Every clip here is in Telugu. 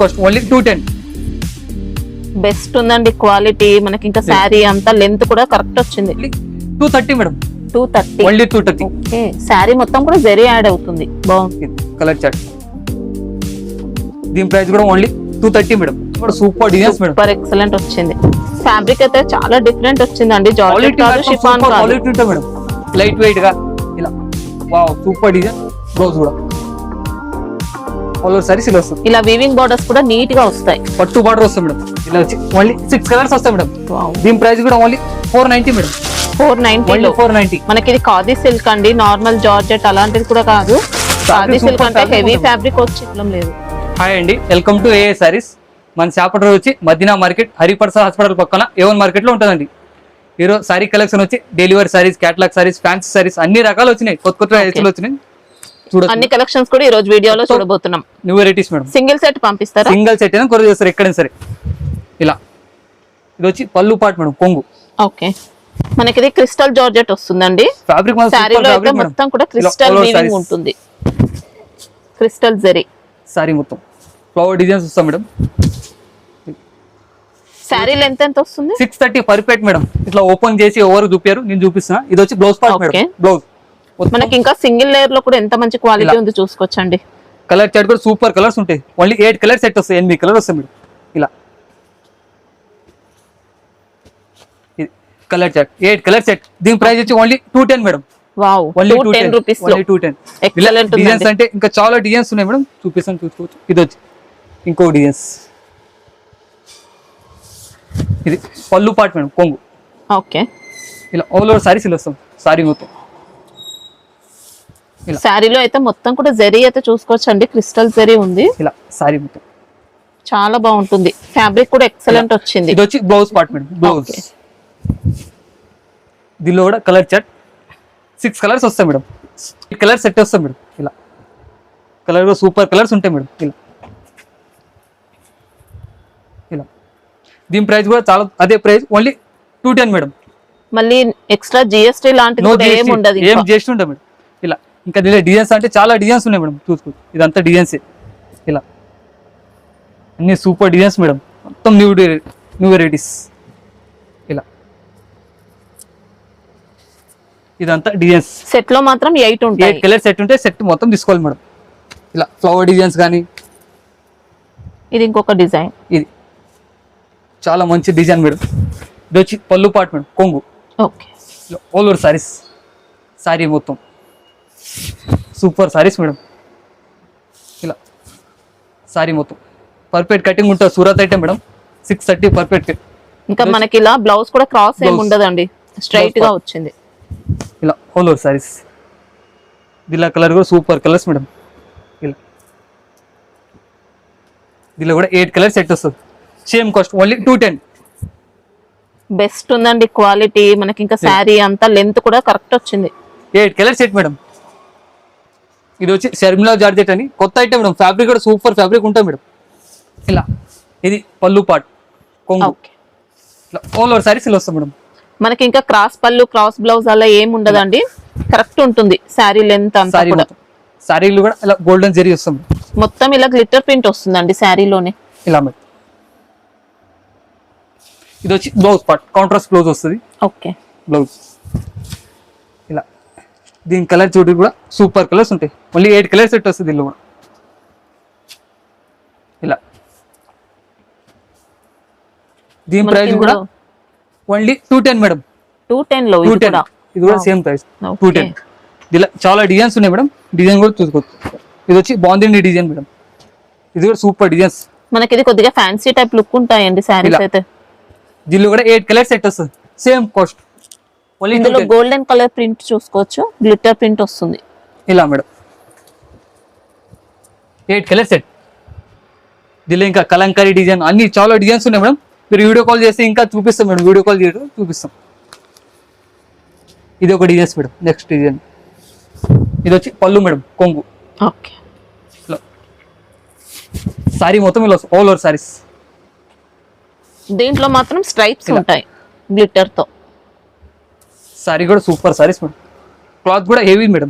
Cost only 210. బెస్ట్ ఉందండి క్వాలిటీ. మనకి ఇంకా శారీ అంతా లెంత్ కూడా కరెక్ట్ వచ్చింది. 230 మేడం. 230 ఓన్లీ 230. ఓకే. శారీ మొత్తం కూడా జరీ యాడ్ అవుతుంది. బాగుంది కలర్ చార్ట్. దీని ప్రైస్ కూడా only 230 madam. Super designs madam. Super excellent వచ్చింది. ఫ్యాబ్రిక్ అయితే చాలా డిఫరెంట్ వచ్చిందండి. జార్జెట్ కాదు, షిఫాన్ కాదు. క్వాలిటీ ఉంటుంది మేడం. లైట్ వెయిట్ గా ఇలా వావ్ సూపర్ డిజైన్. బ్లౌజ్ కూడా ఆల్ ఓవర్ సారీస్ ఇలా వస్తుంది. ఇలా వీవింగ్ బోర్డర్స్ కూడా నీట్ గా వస్తాయి. పట్టు బార్డర్ వస్తుంది మేడం. ఇలా వచ్చి ఓన్లీ 6 కలర్స్ వస్తాయి మేడం. దీని ప్రైస్ కూడా ఓన్లీ 490 మేడం. 490 490. మనకి ఇది ఖాదీ సిల్క్ అండి. నార్మల్ జార్జెట్ అలాంటిది కూడా కాదు. ఖాదీ సిల్క్ అంటే హెవీ ఫ్యాబ్రిక్ వచ్చి లేదు. హాయ్ అండి, వెల్కమ్ టు ఏఏ సారీస్. మన షాప్ అడ్రస్ వచ్చి మదీనా మార్కెట్, హరిప్రసాద్ హాస్పిటల్ పక్కన A1 మార్కెట్ లో ఉంటుందండి. ఈరోజు సారీ కలెక్షన్ వచ్చి delivery saris, catalogue saris, fancy saris అన్ని రకాలు వచ్చినాయి. కొత్త వచ్చినాయి. చూడండి అన్ని కలెక్షన్స్ కూడా ఈ రోజు వీడియోలో చూడబోతున్నాం. New varieties madam. Single set పంపిస్తారా? సింగిల్ సెట్ అయినా కొరియర్ చేస్తారు ఎక్కడైనా సరే. ఇలా ఇది వచ్చి పళ్ళు పాట్ మేడం, కొంగు. ఓకే. మనకి ఇది క్రిస్టల్ జార్జెట్ వస్తుందండి. ఫ్యాబ్రిక్ మొత్తం కూడా క్రిస్టల్ వీవింగ్ ఉంటుంది. క్రిస్టల్ జరీ సారీ మొత్తం ఫ్లవర్ డిజైన్స్ వస్తాం మేడం. సారీ లెంత్ ఎంత వస్తుంది? 630 పర్ఫెక్ట్ మేడం. ఇట్లా ఓపెన్ చేసి ఎవరు చూపారు, నేను చూపిస్తున్నా. ఇది వచ్చి బ్లౌజ్ పార్ట్ మేడం. బ్లౌజ్ మనకి ఇంకా సింగిల్ లేయర్ లో కూడా ఎంత మంచి క్వాలిటీ ఉంది చూసుకోవచ్చండి. కలర్ చార్ట్ కూడా సూపర్ కలర్స్ ఉంటాయి. ఓన్లీ 8 కలర్ సెట్ వస్తాయి. 8 కలర్ వస్తాయి మేడం. ఇలా కలర్ చార్ట్ 8 కలర్ సెట్. దీని ప్రైస్ వచ్చి only 210 madam. Wow, only 210 rupees లో 210. ఎక్సలెంట్ ఉంది. డిజైన్స్ అంటే ఇంకా చాలా డిజైన్స్ ఉన్నాయి మేడం. చూపిస్తాను, చూసుకోవచ్చు. ఇది వచ్చి ఇంకో డిజైన్స్. ఇది పళ్ళు పాట్ మేడం, కొంగు. ఓకే. ఇలా ఆల్ ఓవర్ సారీస్ ఇలా వస్తాం. సారీ మొత్తం శారీలో అయితే మొత్తం కూడా జరీ అయితే చూసుకోవచ్చండి. క్రిస్టల్ జరీ ఉంది. ఇలా సారీ మొత్తం చాలా బాగుంటుంది. ఫ్యాబ్రిక్ కూడా ఎక్సలెంట్ వచ్చింది. ఇది వచ్చి బ్లౌజ్ పార్ట్ మేడం. బ్లౌజ్ దీనిలో కూడా కలర్ చార్ట్ 6 కలర్స్ వస్తాయి మేడం. 8 కలర్ సెట్ వస్తాయి మేడం. ఇలా కలర్ కూడా సూపర్ కలర్స్ ఉంటాయి మేడం. ఇలా ఇలా దీని ప్రైస్ కూడా చాలా అదే ప్రైస్, ఓన్లీ 210 మేడం. మళ్ళీ ఎక్స్ట్రా జిఎస్టీ లాంటిది కూడా ఏం ఉండదు. ఏం జిఎస్టీ ఉండదు మేడం. ఇలా ఇంకా దీనిలో డిజైన్స్ అంటే చాలా డిజైన్స్ ఉన్నాయి మేడం. చూసుకోవచ్చు. ఇదంతా డిజైన్సే. ఇలా అన్ని సూపర్ డిజైన్స్ మేడం. మొత్తం న్యూ వెరైటీస్. ఇలా ఇదంతా డిజైన్స్. సెట్ లో మాత్రం 8 ఉంటాయి. 8 కలర్ సెట్ ఉంటే సెట్ మొత్తం తీసుకోవాలి మేడం. ఇలా ఫ్లవర్ డిజైన్స్ కానీ. ఇది ఇంకొక డిజైన్. ఇది చాలా మంచి డిజైన్ మేడం. ఇది వచ్చి పళ్ళు పాట్ మేడం, కొంగు. Okay. All over saris. Sorry మొత్తం సూపర్ సారీస్ మేడం. ఇలా సారీ మొత్తం పర్ఫెక్ట్ కటింగ్ ఉంటుంది. Surat item madam. 630 పర్ఫెక్ట్. ఇంకా మనకి ఇలా బ్లౌజ్ కూడా క్రాస్ ఏమి ఉండదండి, స్ట్రైట్ గా వచ్చింది. ఇలా ఆల్ ఓవర్ సారీస్. దీనిలో కలర్ కూడా సూపర్ కలర్స్ మేడం. ఇలా దీనిలో కూడా 8 కలర్ సెట్ వస్తుంది. Same cost only 210. బెస్ట్ ఉందండి క్వాలిటీ. మనకి ఇంకా శారీ అంతా లెంత్ కూడా కరెక్ట్ వచ్చింది. 8 కలర్ సెట్ మేడం. ఇది వచ్చి షర్మిలా జార్జెట్ అని కొత్త ఐటమ్ మేడం. ఫ్యాబ్రిక్ కూడా సూపర్ ఫ్యాబ్రిక్ ఉంటుంది మేడం. ఇలా ఇది పళ్ళు పాట్, కొంగు. ఇలా ఆల్ ఓవర్ సారీస్ ఇలా వస్తాం మేడం. మనకి ఇంకా క్రాస్ పళ్ళు, క్రాస్ బ్లౌజ్ అలా ఏం ఉండదండి. కరెక్ట్ ఉంటుంది శారీ లెంత్ అంతా కూడా. శారీలు కూడా ఇలా గోల్డెన్ జరీ వస్తాం. మొత్తం ఇలా గ్లిటర్ ప్రింట్ వస్తుందండి శారీలోనే. ఇలా మేడం. ఇది వచ్చి బ్లౌజ్ పార్ట్, కాంట్రాస్ట్ బ్లౌజ్ వస్తుంది. ఓకే. బ్లౌజ్ ఇలా దీని కలర్ చూడు కూడా సూపర్ కలర్స్ ఉంటాయి. ఓన్లీ 8 కలర్ సెట్ వస్తుంది దీనిలో కూడా. ఇలా దీని ప్రైస్ కూడా ఓన్లీ 210 మేడం. 210 లో ఇది కూడా సేమ్ ప్రైస్ 210. ఇలా చాలా డిజైన్స్ ఉన్నాయి మేడం. డిజైన్ కూడా చూసుకోవచ్చు. ఇది వచ్చి బాగుంది డిజైన్ మేడం. ఇది కూడా సూపర్ డిజైన్స్. మనకి ఇది కొద్దిగా ఫ్యాన్సీ టైప్ లుక్ ఉంటాయండి సారీస్ అయితే. దీనిలో కూడా 8 కలర్ సెట్ వస్తుంది. Same cost. ఇందులో గోల్డెన్ కలర్ ప్రింట్ చూసుకోవచ్చు. గ్లిటర్ ప్రింట్ వస్తుంది. ఇలా మేడం 8 కలర్ సెట్. దీనిలో ఇంకా కలంకారీ డిజైన్ అన్ని చాలా డిజైన్స్ ఉన్నాయి మేడం. మీరు వీడియో కాల్ చేస్తే ఇంకా చూపిస్తాం మేడం. వీడియో కాల్ చేయడం చూపిస్తాం. ఇది ఒక డిజైన్స్ మేడం. నెక్స్ట్ డిజైన్ ఇది వచ్చి పళ్ళు మేడం, కొంగు. ఓకే. సారీ మొత్తం ఇలా ఆల్ ఓవర్ సారీస్. దీంట్లో మాత్రం స్ట్రైప్స్ ఉంటాయి గ్లిటర్ తో. సారీ కూడా సూపర్ సారీస్ మేడం. క్లాత్ కూడా హెవీ మేడం.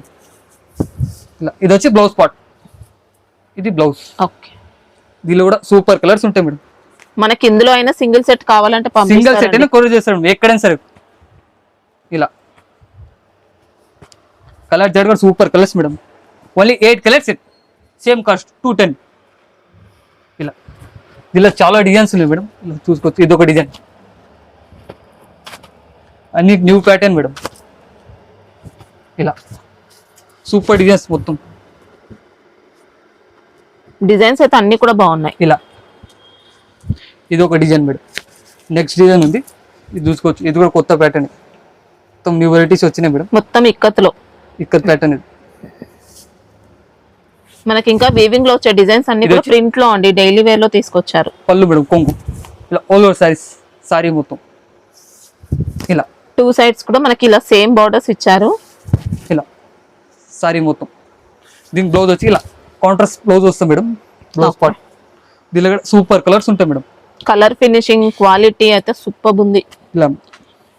ఇలా ఇది వచ్చి బ్లౌజ్ పార్ట్. ఇది బ్లౌజ్. ఓకే. దీనిలో కూడా సూపర్ కలర్స్ ఉంటాయి మేడం. మనకి ఇందులో అయినా సింగిల్ సెట్ కావాలంటే సింగిల్ సెట్ పంపిస్తారండి. అయినా కొరియర్ చేస్తాడు ఎక్కడైనా సరే. ఇలా కలర్ చార్ట్ కూడా super colours madam. Only 8 colours set, same cost 210. ఇలా దీనిలో చాలా డిజైన్స్ ఉన్నాయి మేడం. ఇలా చూసుకోవచ్చు, ఇది ఒక డిజైన్, అన్ని న్యూ ప్యాటర్న్ మేడం. ఇలా సూపర్ డిజైన్స్ మొత్తం. డిజైన్స్ అయితే అన్ని కూడా బాగున్నాయి. ఇలా ఇది ఒక డిజైన్ మేడం. నెక్స్ట్ డిజైన్ ఉంది, ఇది చూసుకోవచ్చు, ఇది కూడా కొత్త ప్యాటర్న్, మొత్తం న్యూ వెరైటీస్ వచ్చినాయి మేడం. మొత్తం ఇక్కత్లో ఇక్కడ ప్యాటర్న్ ఇది. మనకి ఇంకా వీవింగ్ లో వచ్చే డిజైన్స్ అన్ని కూడా ప్రింట్ లో అండి, డైలీ వేర్ లో తీసుకొచ్చారు. పళ్ళు మేడం కొంగు, ఇలా ఆల్ ఓవర్ సారీస్, సారీ మొత్తం ఇలా 2 సైడ్స్ కూడా మనకి ఇలా సేమ్ బార్డర్స్ ఇచ్చారు. ఇలా సారీ మొత్తం. దీనికి బ్లౌజ్ వచ్చి ఇలా కాంట్రాస్ట్ బ్లౌజ్ వస్తుంది మేడం. బ్లౌజ్ పార్ట్ దీనిలో కూడా సూపర్ కలర్స్ ఉంటాయి మేడం. కలర్ ఫినిషింగ్ క్వాలిటీ అయితే సూపర్ ఉంది. ఇలా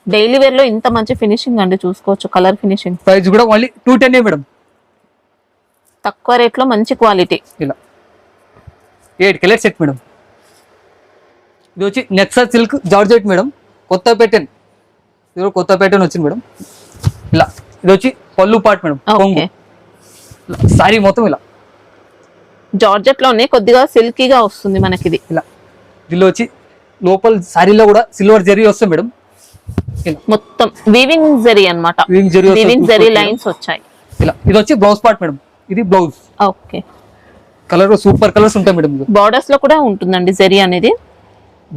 డైలీ వేర్ లో ఇంత మంచి ఫినిషింగ్ అండి, చూసుకోవచ్చు కలర్ ఫినిషింగ్. ప్రైస్ కూడా ఓన్లీ 210 మేడం. తక్కువ రేట్ లో మంచి క్వాలిటీ. ఇలా 8 కలర్ సెట్ మేడం. ఇది వచ్చి నెక్సా సిల్క్ జార్జెట్ మేడం, కొత్త ప్యాటర్న్. ఇది కూడా కొత్త ప్యాటర్న్ వచ్చింది మేడం. ఇలా ఇది వచ్చి పళ్ళు పార్ట్ మేడం, కొంగు. సారీ మొత్తం ఇలా జార్జెట్ లోనే కొద్దిగా సిల్కీగా వస్తుంది మనకి ఇది. ఇలా దీనిలో వచ్చి లోపల సారీలో కూడా సిల్వర్ జరీ వస్తుంది మేడం. ఇలా మొత్తం వీవింగ్ జరీ అన్నమాట. వీవింగ్ జరీ వస్తుంది. వీవింగ్ జరీ లైన్స్ వచ్చాయి. ఇలా ఇది వచ్చి బ్లౌజ్ పార్ట్ మేడం. ఇది blouse. Okay, colour super colours ఉంటాయి మేడం. బార్డర్స్ లో కూడా ఉంటుందండి జరీ అనేది,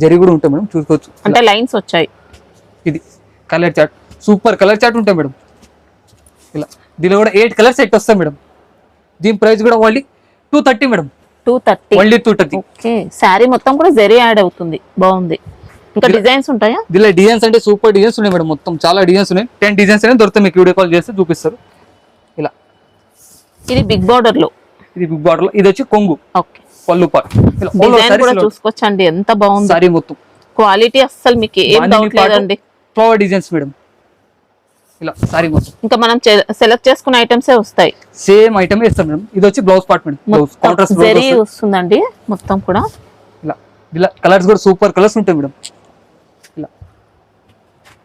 జరీ కూడా ఉంటాయి మేడం, చూసుకోవచ్చు. అంటే లైన్స్ వచ్చాయి. ఇది colour chart, super colour chart ఉంటాయి మేడం. ఇలా దీనిలో కూడా 8 కలర్ సెట్ వస్తాయి మేడం. దీని ప్రైస్ కూడా only 230 madam. 230 only 230. Okay, sari మొత్తం కూడా జరీ యాడ్ అవుతుంది, బాగుంది. ఇంకా డిజైన్స్ ఉంటాయా? దీనిలో డిజైన్స్ అంటే సూపర్ డిజైన్స్ ఉన్నాయి మేడం. మొత్తం చాలా డిజైన్స్ ఉన్నాయి. 10 డిజైన్స్ అయినా దొరుకుతాయి మీకు, వీడియో కాల్ చేస్తే చూపిస్తారు. ఇలా ఇది బిగ్ బార్డర్ లో, ఇది బిగ్ బార్డర్ లో. ఇది వచ్చి కొంగు, ఓకే. పళ్ళు పార్ట్. ఇలా డిజైన్ కూడా చూసుకోవచ్చండి, ఎంత బాగుంది. సారీ మొత్తం క్వాలిటీ అస్సలు మీకు ఏం డౌట్ లేదండి. Flower designs madam. ఇలా సారీ మొత్తం ఇంకా మనం సెలెక్ట్ చేసుకున్న ఐటమ్స్ వస్తాయి, సేమ్ ఐటమ్ ఇస్తాం మేడం. ఇది వచ్చి blouse part madam. Blouse contrast blouse zari వస్తుందండి మొత్తం కూడా. ఇలా ఇలా కలర్స్ కూడా సూపర్ కలర్స్ ఉంటాయి మేడం. ఇలా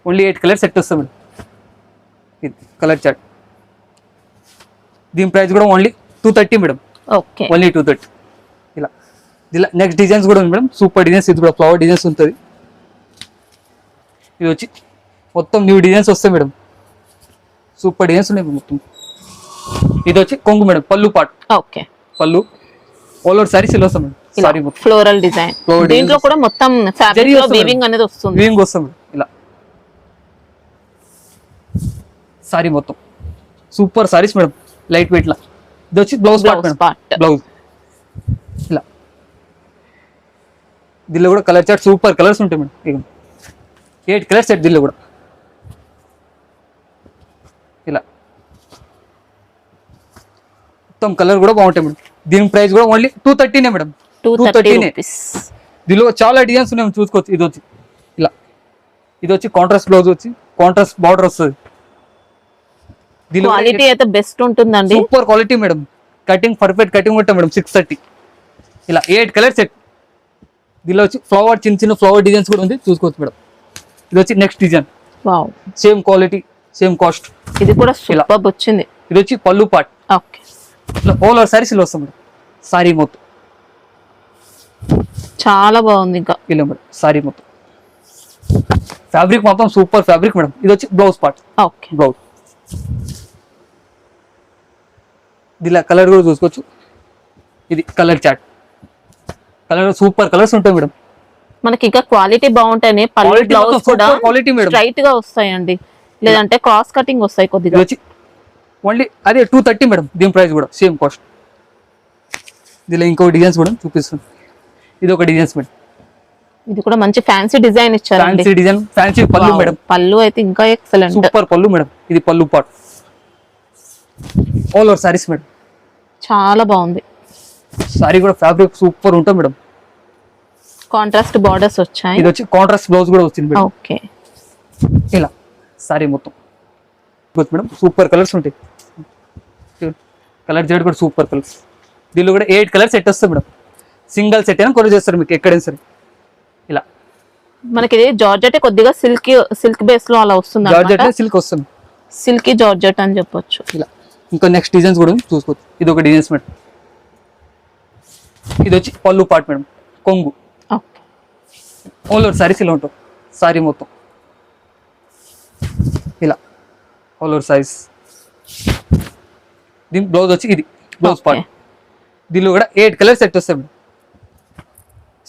ఓన్లీ 8 కలర్ సెట్ వస్తాయి మేడం. ఇది కలర్ చార్ట్. దీని ప్రైస్ కూడా ఓన్లీ 230 మేడం. Okay, only 230. ఇలా ఇలా నెక్స్ట్ డిజైన్స్ కూడా ఉంది మేడం, సూపర్ డిజైన్స్. ఇది కూడా ఫ్లవర్ డిజైన్స్ ఉంటుంది. ఇది వచ్చి మొత్తం న్యూ డిజైన్స్ వస్తాయి మేడం, సూపర్ డిజైన్స్ ఉన్నాయి మొత్తం. ఇది వచ్చి కొంగు మేడం, పళ్ళు పార్ట్. ఓకే, పళ్ళు ఆల్ ఓవర్ సారీస్ ఇలా వస్తాం మేడం. సారీ మొత్తం ఫ్లోరల్ డిజైన్. దీంట్లో కూడా మొత్తం ఫ్యాబ్రిక్ లో వీవింగ్ అనేది వస్తుంది, వీవింగ్ వస్తాం మేడం. ఇలా సారీ మొత్తం super saris madam, light weight లా. ఇది వచ్చి బ్లౌజ్ పార్ట్ మేడం, బ్లౌజ్. ఇలా దీనిలో కూడా కలర్ చార్ట్ సూపర్ కలర్స్ ఉంటాయి మేడం. ఇక 8 కలర్ సెట్ దీనిలో కూడా. ఇలా మొత్తం కలర్ కూడా బాగుంటాయి మేడం. దీని ప్రైస్ కూడా ఓన్లీ 230 మేడం. 230. దీనిలో చాలా డిజైన్స్ ఉన్నాయి చూసుకోవచ్చు. ఇది వచ్చి ఇలా, ఇది వచ్చి కాంట్రాస్ట్ బ్లౌజ్ వచ్చి కాంట్రాస్ట్ బార్డర్ వస్తుంది. క్వాలిటీ అయితే బెస్ట్ ఉంటుందండి, super quality madam. Cutting perfect cutting ఉంటాయి మేడం. 630. ఇలా 8 కలర్ సెట్. దీనిలో వచ్చి ఫ్లవర్, చిన్న చిన్న ఫ్లవర్ డిజైన్స్ కూడా ఉంది, చూసుకోవచ్చు మేడం. ఇది వచ్చి next design, wow, same quality same cost. ఇది కూడా సూపర్ వచ్చింది. ఇది వచ్చి పళ్ళు పార్ట్. ఓకే, ఇట్లా ఆల్ ఓవర్ సారీస్ ఇలా వస్తాం మేడం. సారీ మొత్తం చాలా బాగుంది. ఇంకా ఇలా మేడం సారీ మొత్తం ఫ్యాబ్రిక్ మొత్తం సూపర్ ఫ్యాబ్రిక్ మేడం. ఇది వచ్చి బ్లౌజ్ పార్ట్. Okay, blouse. దీనిలో కలర్ కూడా చూసుకోవచ్చు. ఇది colour chart. Colour super colours ఉంటాయి మేడం. మనకి ఇంకా క్వాలిటీ బాగుంటాయి. పళ్ళు బ్లౌజ్ కూడా క్వాలిటీ మేడం, స్ట్రైట్ గా వస్తాయండి, లేదంటే క్రాస్ కటింగ్ వస్తాయి కొద్దిగా. వచ్చి ఓన్లీ అదే 230 మేడం. దీని ప్రైస్ కూడా సేమ్ కాస్ట్. దీనిలో ఇంకో డిజైన్స్ కూడా చూపిస్తుంది. ఇది ఒక డిజైన్స్ మేడం. ఇది కూడా మంచి ఫ్యాన్సీ డిజైన్ ఇచ్చారు. ఫ్యాన్సీ డిజైన్, ఫ్యాన్సీ పళ్ళు మేడం. పళ్ళు అయితే ఇంకా ఎక్సలెంట్, సూపర్ పళ్ళు మేడం. ఇది పళ్ళు part. All over saris madam, చాలా బాగుంది. సారీ కూడా ఫ్యాబ్రిక్ సూపర్ ఉంటుంది మేడం. కాంట్రాస్ట్ బార్డర్స్ వచ్చాయి. ఇది వచ్చి కాంట్రాస్ట్ బ్లౌజ్ కూడా వచ్చింది మేడం. ఓకే, ఇలా సారీ మొత్తం మేడం సూపర్ కలర్స్ ఉంటాయి. కలర్ జెడ్ కూడా సూపర్ కలర్స్. దీనిలో కూడా 8 కలర్ సెట్ వస్తుంది మేడం. సింగిల్ సెట్ అయినా కొరియర్ చేస్తారు మీకు ఎక్కడైనా సరే. ఇలా మనకి ఇది జార్జెట్ కొద్దిగా సిల్క్ బేస్ లో అలా వస్తుంది జార్జెట్ సిల్క్ వస్తుంది. సిల్కీ జార్జెట్ అని చెప్పొచ్చు. ఇలా ఇంకా నెక్స్ట్ డిజైన్స్ కూడా చూసుకోవచ్చు. ఇది ఒక డిజైన్స్ మేడం. ఇది వచ్చి పళ్ళు పార్ట్ మేడం, కొంగు ఓకే. ఆల్ ఓవర్ సారీస్ ఇలా ఉంటుంది. సారీ మొత్తం ఇలా ఆల్ ఓవర్ సారీస్. దీని బ్లౌజ్ వచ్చి ఇది బ్లౌజ్ పార్ట్. దీనిలో కూడా 8 కలర్ సెట్ వస్తాయి madam.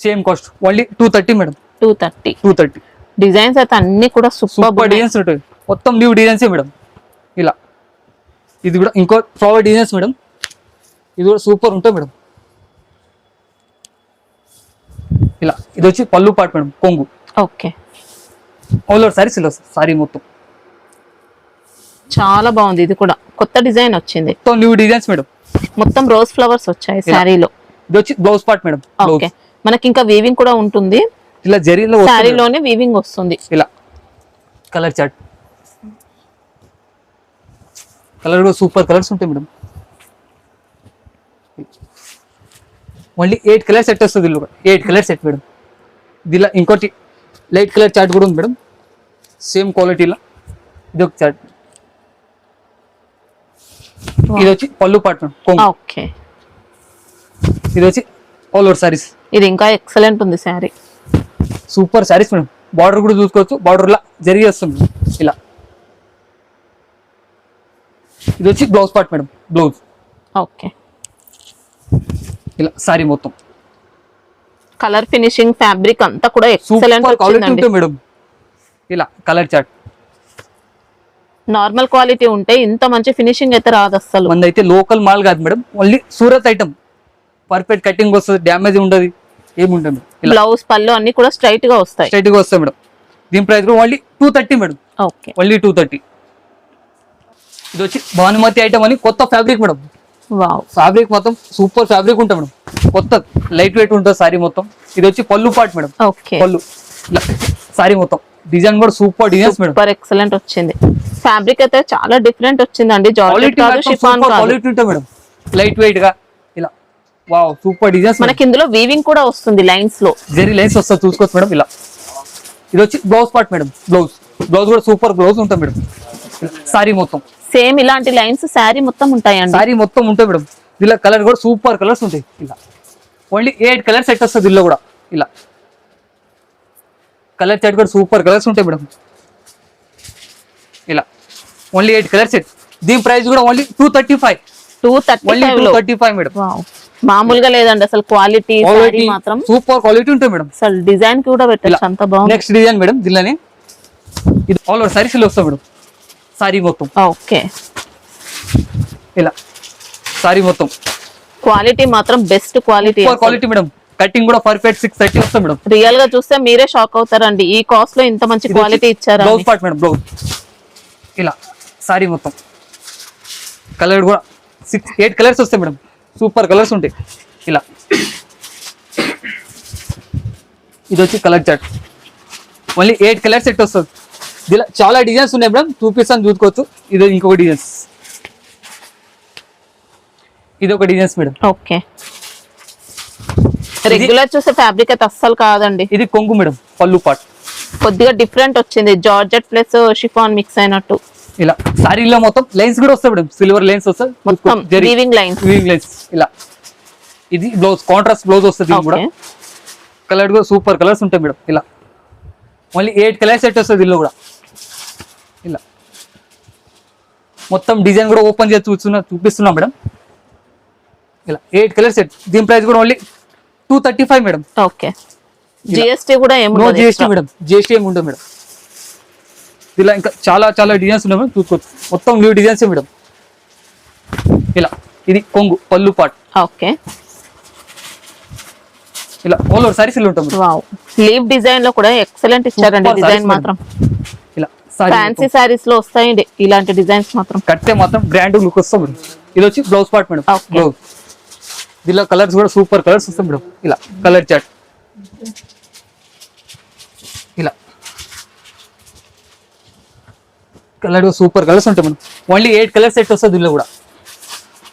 Same cost only 230 madam. 230 designs అయితే అన్ని కూడా సూపర్ డిజైన్స్ ఉంటాయి. మొత్తం న్యూ డిజైన్స్ మేడం. ఇలా ఇది కూడా ఇంకో ఫ్లవర్ డిజైన్స్ మేడం. ఇది కూడా సూపర్ ఉంటాయి మేడం. ఇలా ఇది వచ్చి పళ్ళు పార్ట్ మేడం, కొంగు ఓకే. ఆల్ ఓవర్ సారీస్ ఇలా వస్తుంది. సారీ మొత్తం చాలా బాగుంది. ఇది కూడా కొత్త డిజైన్ వచ్చింది. మొత్తం న్యూ డిజైన్స్ మేడం. మొత్తం రోజ్ ఫ్లవర్స్ వచ్చాయి శారీలో. ఇది వచ్చి బ్లౌజ్ పార్ట్ మేడం. ఓకే. మనకి ఇంకా వీవింగ్ కూడా ఉంటుంది. ఇలా జరీలో శారీలోనే వీవింగ్ వస్తుంది. ఇలా కలర్ చార్ట్. కలర్ కూడా సూపర్ కలర్స్ ఉంటాయి మేడం. ఓన్లీ 8 కలర్ సెట్ వస్తుంది. దీనిలో 8 కలర్ సెట్ మేడం. దీనిలో ఇంకోటి లైట్ కలర్ చార్ట్ కూడా ఉంది మేడం. సేమ్ క్వాలిటీలో ఇది ఒక చార్ట్. ఇది వచ్చి పళ్ళు పార్ట్ మేడం, కొంగు. ఓకే. ఇది వచ్చి ఆల్ ఓవర్ సారీస్. ఇది ఇంకా ఎక్సలెంట్ ఉంది sari. Super saris madam. Border కూడా చూసుకోవచ్చు. బార్డర్ లా జరిగి వస్తుంది ఇలా. ఇది వచ్చి blouse part madam, blouse okay. ఇలా సారీ మొత్తం కలర్ ఫినిషింగ్ ఫ్యాబ్రిక్ అంతా కూడా ఎక్సలెంట్ సూపర్ క్వాలిటీ ఉంటుంది మేడం. ఇలా కలర్ చార్ట్. నార్మల్ క్వాలిటీ ఉంటే ఇంత మంచి ఫినిషింగ్ అయితే రాదు అసలు. మందైతే లోకల్ మాల్ కాదు madam. Only Surat item. Perfect cutting వస్తుంది, డ్యామేజ్ ఉండదు, ఏముంటుంది. బ్లౌజ్ పళ్ళు అన్ని కూడా స్ట్రైట్ గా వస్తాయి. స్ట్రైట్ గా వస్తాయి మేడం. దీని ప్రైస్ కూడా ఓన్లీ 230 మేడం. ఓకే. ఓన్లీ 230. ఇది వచ్చి భానుమతి ఐటమ్ అని కొత్త ఫ్యాబ్రిక్ మేడం. వావ్. ఫ్యాబ్రిక్ మొత్తం సూపర్ ఫ్యాబ్రిక్ ఉంటుంది మేడం. కొత్త లైట్ వెయిట్ ఉంటుంది సారీ మొత్తం. ఇది వచ్చి పళ్ళు పార్ట్ మేడం. ఓకే. పళ్ళు సారీ మొత్తం డిజైన్ కూడా super designs madam. Super excellent వచ్చింది. ఫ్యాబ్రిక్ అయితే చాలా డిఫరెంట్ వచ్చిందండి. జార్జెట్ కాదు, షిఫాన్ కాదు. క్వాలిటీ ఉంటుంది మేడం. లైట్ వెయిట్ గా ఇలా వావ్ సూపర్ డిజైన్స్. మనకి ఇందులో వీవింగ్ కూడా వస్తుంది లైన్స్ లో. జెరీ లైన్స్ వస్తుంది చూసుకోవచ్చు మేడం. ఇలా ఇది వచ్చి బ్లౌజ్ పార్ట్ మేడం. బ్లౌజ్ కూడా సూపర్ బ్లౌజ్ ఉంటుంది మేడం. సారీ మొత్తం సేమ్ ఇలాంటి లైన్స్ శారీ మొత్తం ఉంటాయండి. సారీ మొత్తం ఉంటాయి మేడం. ఇలా కలర్ కూడా సూపర్ కలర్స్ ఉంటాయి. ఇలా ఓన్లీ 8 కలర్ సెట్ వస్తుంది. దీనిలో కూడా ఇలా కలర్ సెట్ కూడా సూపర్ కలర్స్ ఉంటాయి మేడం. ఇలా ఓన్లీ 8 కలర్ సెట్. దీని ప్రైస్ కూడా ఓన్లీ 235. 235 మేడం. మామూలుగా లేదండి అసలు. క్వాలిటీ మాత్రం సూపర్ క్వాలిటీ ఉంటాయి మేడం. అసలు డిజైన్ కూడా పెట్టచ్చు, అంత బాగుంది. Next design madam. దీనిలోనే ఇది ఆల్ ఓవర్ సారీస్ వస్తాయి మేడం. సారీ మొత్తం ఓకే. ఇలా సారీ మొత్తం క్వాలిటీ మాత్రం best quality. Quality madam. Cutting కూడా పర్ఫెక్ట్ 630 వస్తుంది మేడం. రియల్ గా చూస్తే మీరే షాక్ అవుతారండి. ఈ కాస్ట్ లో ఇంత మంచి క్వాలిటీ ఇచ్చారు. Blouse part madam. బ్లౌజ్ ఇలా సారీ మొత్తం కలర్ కూడా 8 కలర్స్ వస్తాయి మేడం. సూపర్ కలర్స్ ఉంటాయి. ఇలా ఇది వచ్చి colour chart. Only 8 colour set వస్తుంది. ఇలా చాలా డిజైన్స్ ఉన్నాయి మేడం. చూపిస్తాను చూసుకోవచ్చు. ఇది ఇంకొక డిజైన్స్. ఇది ఒక డిజైన్స్ మేడం. ఓకే. రెగ్యులర్ చూసే ఫ్యాబ్రిక్ అయితే అస్సలు కాదండి. ఇది కొంగు మేడం. పళ్ళు పార్ట్ కొద్దిగా డిఫరెంట్ వచ్చింది. జార్జెట్ ప్లస్ షిఫాన్ మిక్స్ అయినట్టు. ఇలా సారీలో మొత్తం లైన్స్ కూడా వస్తాయి మేడం. సిల్వర్ లైన్స్ వస్తాయి మొత్తం. Weaving lines. ఇలా ఇది బ్లౌజ్ కాంట్రాస్ట్ బ్లౌజ్ వస్తుంది. ఇది కూడా కలర్ కూడా సూపర్ కలర్స్ ఉంటాయి మేడం. ఇలా ఓన్లీ 8 కలర్ సెట్ వస్తుంది. దీనిలో కూడా ఇలా మొత్తం డిజైన్ కూడా ఓపెన్ చేసి చూపిస్తున్నా మేడం. ఇలా 8 కలర్ సెట్. దీని ప్రైస్ కూడా ఓన్లీ 235 మేడం. ఓకే. జిఎస్టీ కూడా నో జిఎస్టీ మేడం. జిఎస్టీ ఏమి ఉంటుంది మేడం. ఇలా ఇంకా చాలా చాలా డిజైన్స్ ఉన్నాయి మేడం. చూసుకోవచ్చు. మొత్తం న్యూ డిజైన్స్ మేడం. ఇలా ఇది కొంగు పళ్ళు పార్ట్. ఓకే. ఇలా ఆల్ ఓవర్ సారీస్ ఇలా ఉంటుంది. వావ్. స్లీవ్ డిజైన్ లో కూడా ఎక్సలెంట్ ఇచ్చారండి. డిజైన్ మాత్రం ఇలా ఫ్యాన్సీ సారీస్ లో వస్తాయండి ఇలాంటి డిజైన్స్ మాత్రం. కట్టే మాత్రం గ్రాండ్ లుక్ వస్తాం మేడం. ఇది వచ్చి బ్లౌజ్ పార్ట్ మేడం. బ్లౌజ్ దీనిలో కలర్స్ కూడా సూపర్ కలర్స్ వస్తాయి మేడం. ఇలా కలర్ చార్ట్. ఇలా కలర్ సూపర్ కలర్స్ ఉంటాయి మేడం. ఓన్లీ 8 కలర్ సెట్ వస్తుంది. దీనిలో కూడా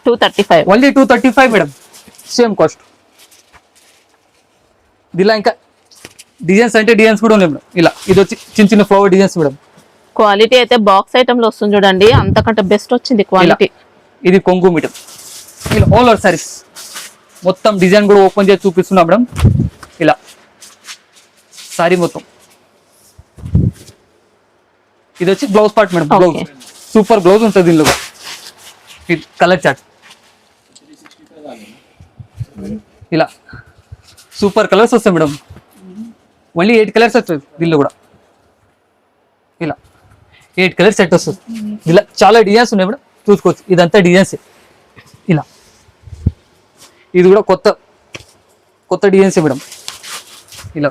235. Only 235 madam. Same cost. ఇలా ఇంకా డిజైన్స్ అంటే డిజైన్స్ కూడా ఉన్నాయి మేడం. ఇలా ఇది వచ్చి చిన్న చిన్న ఫ్లవర్ డిజైన్స్ మేడం. క్వాలిటీ అయితే బాక్స్ ఐటమ్ లో వస్తుంది చూడండి, అంతకంటే బెస్ట్ వచ్చింది క్వాలిటీ. ఇది కొంగు మీటర్. ఇలా ఆల్ ఓవర్ సారీస్ మొత్తం డిజైన్ కూడా ఓపెన్ చేసి చూపిస్తున్నా మేడం. ఇలా సారీ మొత్తం. ఇది వచ్చి blouse part madam. Blouse super blouse ఉంటుంది దీనిలో. ఇది కలర్ చార్ట్. ఇలా సూపర్ కలర్స్ వస్తాయి మేడం. ఓన్లీ 8 కలర్స్ వస్తుంది దీనిలో కూడా. ఇలా 8 కలర్స్ సెట్ వస్తుంది. ఇలా చాలా డిజైన్స్ ఉన్నాయి మేడం, చూసుకోవచ్చు. ఇదంతా డిజైన్స్. ఇలా ఇది కూడా కొత్త డిజైన్స్ మేడం. ఇలా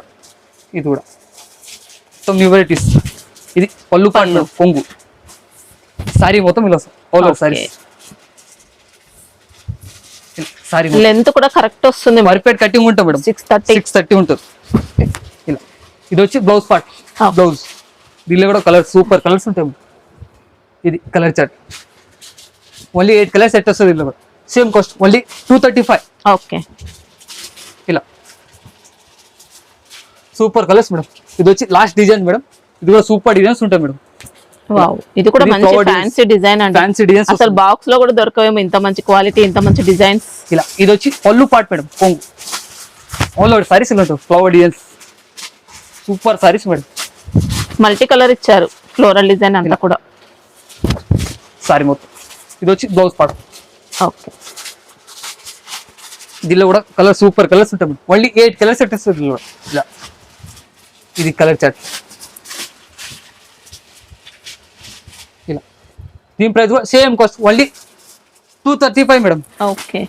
ఇది కూడా మొత్తం న్యూ వెరైటీస్. ఇది పళ్ళు పాటు మేడం, కొంగు. సారీ మొత్తం ఇలా వస్తుంది. All over sorry. Sorry length కూడా కరెక్ట్ వస్తుంది. పర్ఫెక్ట్ కటింగ్ ఉంటుంది మేడం. 630 ఉంటుంది. ఇలా ఇది వచ్చి బ్లౌజ్ పార్ట్. బ్లౌజ్ దీనిలో కూడా కలర్ సూపర్ కలర్స్ ఉంటాయి. ఇది colour chart. Only 8 colour set వస్తుంది దీనిలో కూడా. Same cost only 235. ఓకే. ఇలా సూపర్ కలర్స్ మేడం. ఇది వచ్చి లాస్ట్ డిజైన్ మేడం. ఇది కూడా సూపర్ డిజైన్స్ ఉంటాయి మేడం. వావ్, ఇది కూడా మంచి ఫ్యాన్సీ డిజైన్ అండి. ఫ్యాన్సీ డిజైన్స్ అసలు బాక్స్ లో కూడా దొరకవేమో ఇంత మంచి క్వాలిటీ, ఇంత మంచి డిజైన్స్. ఇలా ఇది వచ్చి పళ్ళు పార్ట్ మేడం, కొంగు. ఆల్ ఓవర్ సారీస్ ఇలా ఉంటాయి. Flower designs super saris madam. Multi colour ఇచ్చారు, ఫ్లోరల్ డిజైన్ అంతా కూడా. సారీ మొత్తం. ఇది వచ్చి బ్లౌజ్ పార్ట్. ఓకే. దీనిలో కూడా కలర్ సూపర్ కలర్స్ ఉంటాయి మేడం. ఓన్లీ 8 కలర్స్ సెట్ వస్తుంది దీనిలో. ఇలా ఇది కలర్ చార్ట్. ఇలా దీని ప్రైస్ కూడా same cost only 235 madam. Okay,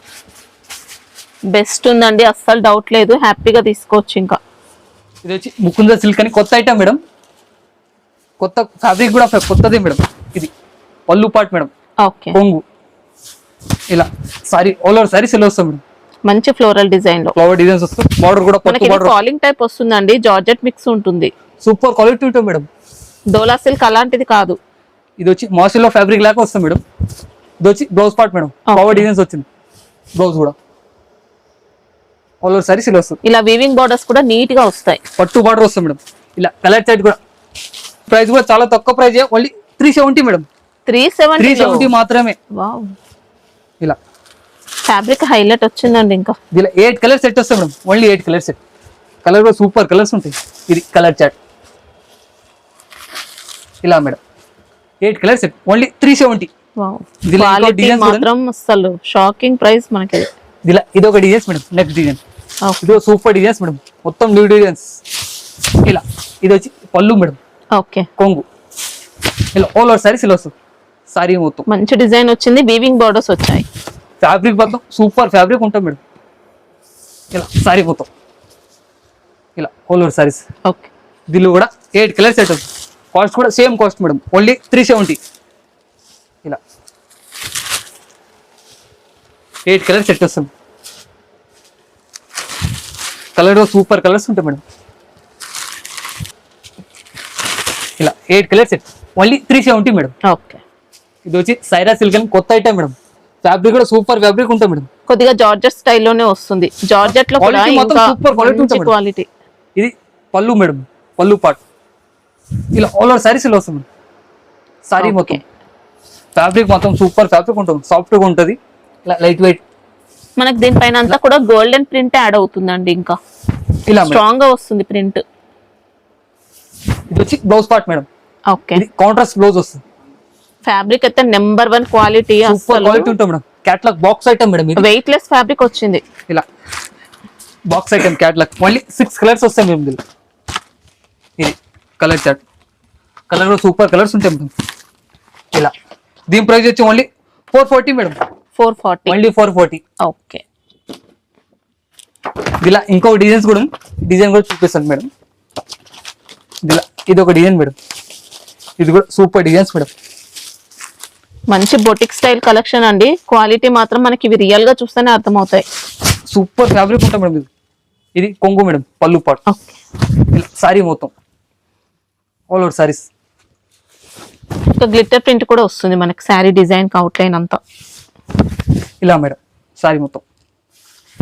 best ఉందండి, అస్సలు డౌట్ లేదు, హ్యాపీగా తీసుకోవచ్చు. ఇంకా ఇది వచ్చి ముకుంద సిల్క్ అని కొత్త ఐటమ్ మేడం. కొత్త ఫ్యాబ్రిక్ కూడా కొత్తది మేడం. ఇది పళ్ళు పార్ట్ మేడం, ఓకే. కొంగు. ఇలా సారీ ఆల్ ఓవర్ సారీస్ ఇలా వస్తాయి మేడం. మంచి ఫ్లోరల్ డిజైన్ లో ఫ్లవర్ డిజైన్స్ వస్తాయి. బార్డర్ కూడా మనకి ఫాలింగ్ టైప్ వస్తుందండి, జార్జెట్ మిక్స్ ఉంటుంది. సూపర్ క్వాలిటీ ఉంటుంది మేడం. డోలా సిల్క్ అలాంటిది కాదు. ఇది వచ్చి మాసిలో ఫ్యాబ్రిక్ లాగా వస్తుంది మేడం. ఇది వచ్చి blouse part madam. Flower designs వచ్చింది. బ్లౌజ్ కూడా ఆల్ ఓవర్ సారీస్ ఇలా వస్తుంది. ఇలా వీవింగ్ బార్డర్స్ కూడా నీట్ గా వస్తాయి. పట్టు బార్డర్ వస్తుంది మేడం. ఇలా కలర్ చార్ట్ కూడా. ప్రైస్ కూడా చాలా తక్కువ ప్రైస్, ఓన్లీ 370 మేడం. 370 మాత్రమే. వావ్, ఇలా ఫ్యాబ్రిక్ హైలైట్ వచ్చిందండి. ఇంకా ఇలా 8 కలర్ సెట్ వస్తాయి madam. Only 8 colour set. Colour కూడా సూపర్ కలర్స్ ఉంటాయి. ఇది కలర్ చార్ట్. ఇలా madam 8 colour set only 370. Wow, quality మాత్రం అసలు షాకింగ్ ప్రైస్ మనకి. ఇలా ఇది ఒక డిజైన్స్ మేడం. నెక్స్ట్ డిజైన్ ఇది సూపర్ డిజైన్స్ మేడం. మొత్తం న్యూ డిజైన్స్. ఇలా ఇది వచ్చి పళ్ళు మేడం, ఓకే. కొంగు. ఇలా ఆల్ ఓవర్ సారీస్ ఇలా వస్తుంది. సారీ మొత్తం మంచి డిజైన్ వచ్చింది, వీవింగ్ బార్డర్స్ వచ్చాయి. ఫ్యాబ్రిక్ మొత్తం సూపర్ ఫ్యాబ్రిక్ ఉంటుంది మేడం. ఇలా సారీ మొత్తం. ఇలా ఆల్ ఓవర్ సారీస్. ఓకే. దీనిలో కూడా 8 కలర్ సెట్ వస్తుంది. కాస్ట్ కూడా సేమ్ కాస్ట్ మేడం. ఓన్లీ 370. ఇలా 8 కలర్ సెట్ వస్తుంది. కలర్ సూపర్ కలర్స్ ఉంటాయి మేడం. ఇలా 8 colour set only 370 madam. Okay. ఇది వచ్చి సైరా సిల్క్ అని కొత్త ఐటమ్ మేడం. ఫ్యాబ్రిక్ కూడా సూపర్ ఫ్యాబ్రిక్ ఉంటుంది మేడం. కొద్దిగా జార్జెట్ స్టైల్లోనే వస్తుంది. జార్జెట్ లో కూడా సూపర్ క్వాలిటీ. ఇది పళ్ళు మేడం, పళ్ళు పార్ట్. ఇలా ఆల్ ఓవర్ సారీస్ ఇలా వస్తుంది. సారీ మొత్తం ఫ్యాబ్రిక్ మొత్తం సూపర్ ఫ్యాబ్రిక్ ఉంటుంది. సాఫ్ట్ గా ఉంటుంది. ఇలా లైట్ వెయిట్. మనకి దీనిపైన అంతా కూడా గోల్డెన్ ప్రింట్ యాడ్ అవుతుందండి. ఇంకా ఇలా స్ట్రాంగ్ గా వస్తుంది ప్రింట్. ఇది వచ్చి బ్లౌజ్ పార్ట్ మేడం. ఓకే. ఇది కాంట్రాస్ట్ బ్లౌజ్ వస్తుంది. ఫ్యాబ్రిక్ అయితే నెంబర్ 1 క్వాలిటీ. సూపర్ క్వాలిటీ ఉంటుంది madam. Catalogue box item madam. ఇది వెయిట్ లెస్ ఫ్యాబ్రిక్ వచ్చింది. ఇలా box item catalogue only 6 colours వస్తాయి మేడం. దీనిలో ఇది కలర్ చార్ట్. కలర్ కూడా సూపర్ కలర్స్ ఉంటాయి మేడం. ఇలా దీని ప్రైస్ వచ్చి ఓన్లీ 440 మేడం. 440 ఓన్లీ 440. ఓకే. ఇలా ఇంకొక డిజైన్స్ కూడా డిజైన్ కూడా చూపిస్తాను మేడం. ఇలా ఇది ఒక డిజైన్ మేడం. ఇది కూడా సూపర్ డిజైన్స్ మేడం. మంచి బొటిక్ స్టైల్ కలెక్షన్ అండి. క్వాలిటీ మాత్రం మనకి ఇవి రియల్ గా చూస్తేనే అర్థమవుతాయి. సూపర్ ఫ్యాబ్రిక్ ఉంటుంది మేడం. ఇది కొంగు మేడం, పళ్ళు పాట్. ఇలా సారీ మొత్తం ఆల్ ఓవర్ సారీస్. ఇంకా గ్లిటర్ ప్రింట్ కూడా వస్తుంది మనకి శారీ డిజైన్ అవుట్ లైన్ అంతా. ఇలా మేడం సారీ మొత్తం.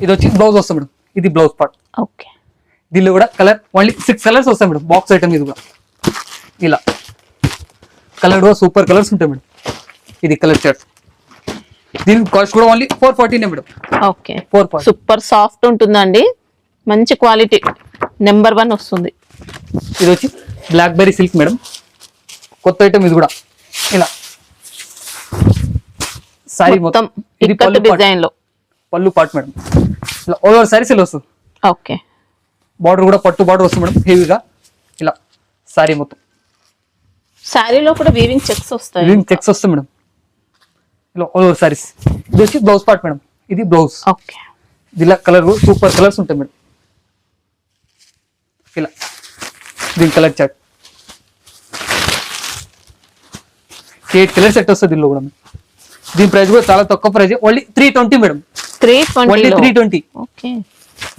ఇది వచ్చి బ్లౌజ్ వస్తుంది మేడం. ఇది బ్లౌజ్ పార్ట్. ఓకే. దీనిలో కూడా కలర్ ఓన్లీ 6 కలర్స్ వస్తాయి మేడం. బాక్స్ ఐటమ్ ఇది కూడా ఇలా కలర్ కూడా సూపర్ కలర్స్ ఉంటాయి మేడం. ఇది కలర్ చార్ట్. దీని కాస్ట్ కూడా only 440 madam. Okay 440. Super soft ఉంటుందండి, మంచి క్వాలిటీ, నెంబర్ 1 వస్తుంది. ఇది వచ్చి బ్లాక్ బెర్రీ సిల్క్ మేడం. కొత్త ఐటమ్ ఇది కూడా ఇలా సారీ మొత్తం ఇది ఇక్కత్ డిజైన్ లో పళ్ళు పాట్ మేడం. ఇలా ఆల్ ఓవర్ సారీస్ ఇలా వస్తుంది. ఓకే బార్డర్ కూడా పట్టు బార్డర్ వస్తుంది మేడం హెవీగా. ఇలా సారీ మొత్తం శారీలో కూడా వీవింగ్ చెక్స్ వస్తాయి. గ్రీన్ చెక్స్ వస్తుంది మేడం. ఇలా ఆల్ ఓవర్ సారీస్. ఇది వచ్చి బ్లౌజ్ పార్ట్ మేడం. ఇది బ్లౌజ్. ఓకే ఇలా కలర్ సూపర్ కలర్స్ ఉంటాయి మేడం. ఇలా దీని కలర్ చార్ట్ 8 కలర్ సెట్ వస్తుంది దీనిలో కూడా. దీని ప్రైస్ కూడా చాలా తక్కువ ప్రైస్, ఓన్లీ 320 మేడం. 320 ఓన్లీ లో 320. ఓకే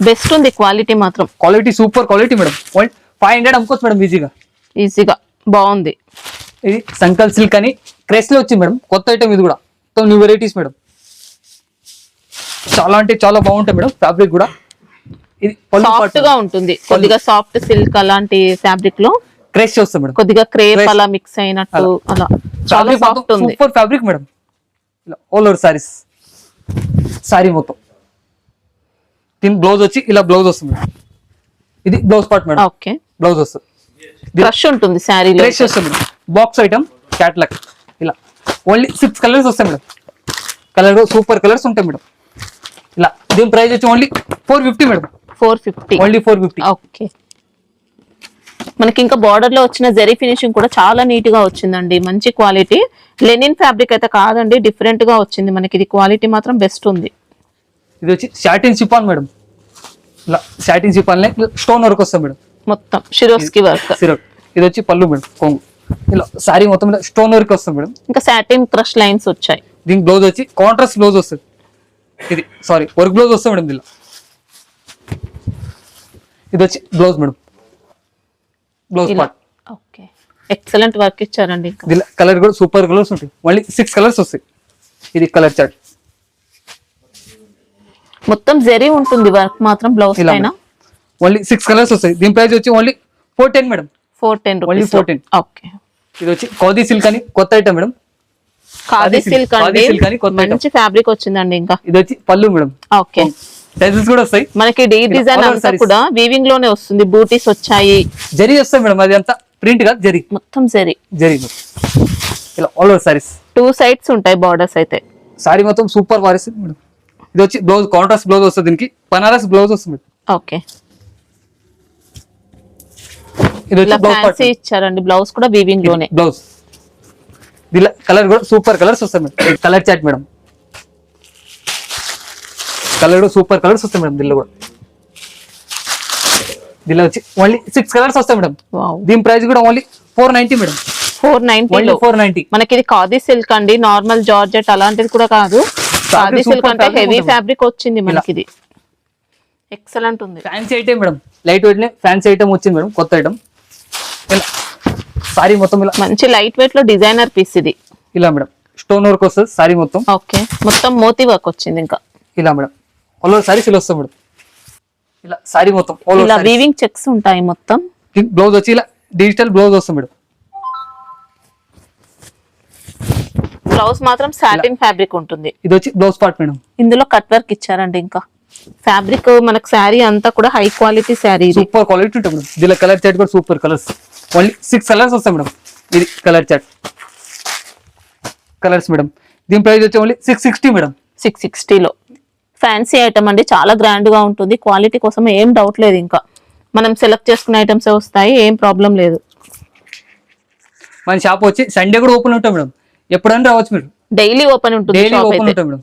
బెస్ట్ ఉంది క్వాలిటీ మాత్రం, క్వాలిటీ సూపర్ క్వాలిటీ మేడం. 500 అమ్ముకోవచ్చు మేడం ఈజీగా. ఈజీగా బాగుంది. ఇది సంకల్ సిల్క్ అని క్రెస్ లో వచ్చింది మేడం. కొత్త ఐటమ్ ఇది కూడా, మొత్తం న్యూ వెరైటీస్ మేడం. చాలా అంటే చాలా బాగుంటాయి మేడం. ఫ్యాబ్రిక్ కూడా ఇది పళ్ళు సాఫ్ట్ పాటు గా ఉంటుంది, కొద్దిగా సాఫ్ట్ సిల్క్ అలాంటి ఫ్యాబ్రిక్ లో క్రెస్ వస్తుంది మేడం. కొద్దిగా క్రేప్ Crest. అలా మిక్స్ అయినట్టు అలా చాలా సాఫ్ట్ ఉంది. Super fabric madam. ఇలా ఆల్ ఓవర్ సారీస్. సారీ మొత్తం దీని బ్లౌజ్ వచ్చి ఇలా బ్లౌజ్ వస్తుంది మేడం. ఇది blouse part madam. Okay blouse వస్తుంది. క్రష్ ఉంటుంది శారీలో. క్రెష్ వస్తుంది మేడం. Box item catalogue. ఇలా ఓన్లీ 6 కలర్స్ వస్తాయి మేడం. కలర్ సూపర్ కలర్స్ ఉంటాయి మేడం. ఇలా దీని ప్రైస్ వచ్చి ఓన్లీ 450 మేడం. 450. ఓన్లీ 450. ఓకే మనకి ఇంకా బార్డర్ లో వచ్చిన జెరీ ఫినిషింగ్ కూడా చాలా నీట్ గా వచ్చిందండి, మంచి క్వాలిటీ. లెనిన్ ఫ్యాబ్రిక్ అయితే కాదండి, డిఫరెంట్ గా వచ్చింది మనకి. ఇది క్వాలిటీ మాత్రం బెస్ట్ ఉంది. ఇది వచ్చి సాటిన్ సిఫాన్ మేడం. ఇలా సాటిన్ సిఫాన్ స్టోన్ వర్క్ వస్తుంది మేడం. మొత్తం షిరోస్కి వర్క్. సిరప్. ఇది వచ్చి పళ్ళు మేడం కొంగు. ఇలా సారీ మొత్తం ఇలా స్టోన్ వర్క్ వస్తుంది మేడం. ఇంకా సాటిన్ క్రష్ లైన్స్ వచ్చాయి. దీనికి బ్లౌజ్ వచ్చి కాంట్రాస్ట్ బ్లౌజ్ వస్తుంది. ఇది సారీ వర్క్ బ్లౌజ్ వస్తుంది మేడం. దీనిలో ఇది వచ్చి blouse madam. Blouse part. Okay excellent work ఇచ్చారండి. ఇంకా దీనిలో కలర్ కూడా సూపర్ కలర్స్ ఉంటాయి. ఓన్లీ 6 కలర్స్ వస్తాయి. ఇది కలర్ చార్ట్. మొత్తం జెరీ ఉంటుంది వర్క్ మాత్రం బ్లౌజ్ ఇలా పైన. ఓన్లీ 6 కలర్స్ వస్తాయి. దీని ప్రైస్ వచ్చి only 410 madam. 410 only rupees. 410. Okay ఇది వచ్చి ఖాదీ సిల్క్ అని కొత్త item madam. Khadi silk khadi silk అని కొత్త అండి, మంచి ఫ్యాబ్రిక్ వచ్చిందండి. ఇంకా ఇది వచ్చి పళ్ళు మేడం. ఓకే టైల్స్ కూడా వస్తాయి. మనకి డీ డిజైన్ all over అంతా sarees. కూడా వీవింగ్ లోనే వస్తుంది. బూటీస్ వచ్చాయి, జరీ వస్తాయి మేడం. అది అంతా ప్రింట్ కాదు, జరీ. మొత్తం జరీ. జరీ ఇలా ఆల్ ఓవర్ సారీస్. 2 సైడ్స్ ఉంటాయి బార్డర్స్ అయితే. సారీ మొత్తం సూపర్ వారిస్ మేడం. ఇది వచ్చి బ్లౌజ్ కాంట్రాస్ట్ బ్లౌజ్ వస్తుంది. దీనికి బనారస్ బ్లౌజ్ వస్తుంది మేడం. ఓకే ఇది వచ్చి ఇలా బ్లౌజ్ పార్ట్. ఫ్యాన్సీ ఇచ్చారండి, బ్లౌజ్ కూడా వీవింగ్ లోనే. బ్లౌజ్ దీనిలో కలర్ కూడా సూపర్ కలర్స్ వస్తాయి madam. Colour chart madam. Colour కూడా సూపర్ కలర్స్ వస్తాయి మేడం. దీనిలో కూడా దీనిలో వచ్చి ఓన్లీ 6 కలర్స్ వస్తాయి మేడం. వావ్ దీని ప్రైస్ కూడా ఓన్లీ 490 మేడం. 490 ఓన్లీ లో 490. మనకి ఇది ఖాదీ సిల్క్ అండి, నార్మల్ జార్జెట్ అలాంటిది కూడా కాదు. ఖాదీ సిల్క్ super అంటే fabric హెవీ ఉంటుంది. ఫ్యాబ్రిక్ వచ్చింది మనకి. ఇది ఎక్సలెంట్ ఉంది. Fancy item madam. Light wait fancy item వచ్చింది మేడం. కొత్త ఐటమ్. ఇలా సారీ మొత్తం ఇలా మంచి లైట్ వెయిట్ లో డిజైనర్ పీస్ ఇది. ఇలా మేడం. స్టోన్ వర్క్ వస్తుంది సారీ మొత్తం. ఓకే మొత్తం మోతీ వర్క్ వచ్చింది. ఇంకా ఇలా మేడం. ఆల్ ఓవర్ సారీస్ ఇలా వస్తాయి మేడం. ఇలా సారీ మొత్తం ఆల్ ఇలా ఓవర్ వీవింగ్ చెక్స్ ఉంటాయి మొత్తం. బ్లౌజ్ వచ్చి ఇలా డిజిటల్ బ్లౌజ్ వస్తుంది మేడం. బ్లౌజ్ మాత్రం సాటిన్ ఫ్యాబ్రిక్ ఉంటుంది. ఇది వచ్చి బ్లౌజ్ పార్ట్ మేడం. ఇందులో కట్ వర్క్ ఇచ్చారండి. ఇంకా ఫ్యాబ్రిక్ మనకు శారీ అంతా కూడా high quality sari. Super quality ఉంటుంది మేడం. దీనిలో కలర్ చాట్ కూడా సూపర్ కలర్స్. ఓన్లీ 6 కలర్స్ వస్తాయి మేడం. ఇది కలర్ చాట్ కలర్స్ మేడం. దీని ప్రైస్ వచ్చి ఓన్లీ 660 మేడం. 660 లో ఫ్యాన్సీ ఐటమ్ అండి, చాలా గ్రాండ్ గా ఉంటుంది. క్వాలిటీ కోసం ఏం డౌట్ లేదు. ఇంకా మనం సెలెక్ట్ చేసుకున్న ఐటమ్స్ వస్తాయి, ఏం ప్రాబ్లం లేదు. మన షాప్ వచ్చి సండే కూడా ఓపెన్ ఉంటాం మేడం. ఎప్పుడైనా రావచ్చు మీరు. డైలీ ఓపెన్ ఉంటుంది డైలీ షాప్ ఓపెన్ అయితే. ఉంటాం మేడం.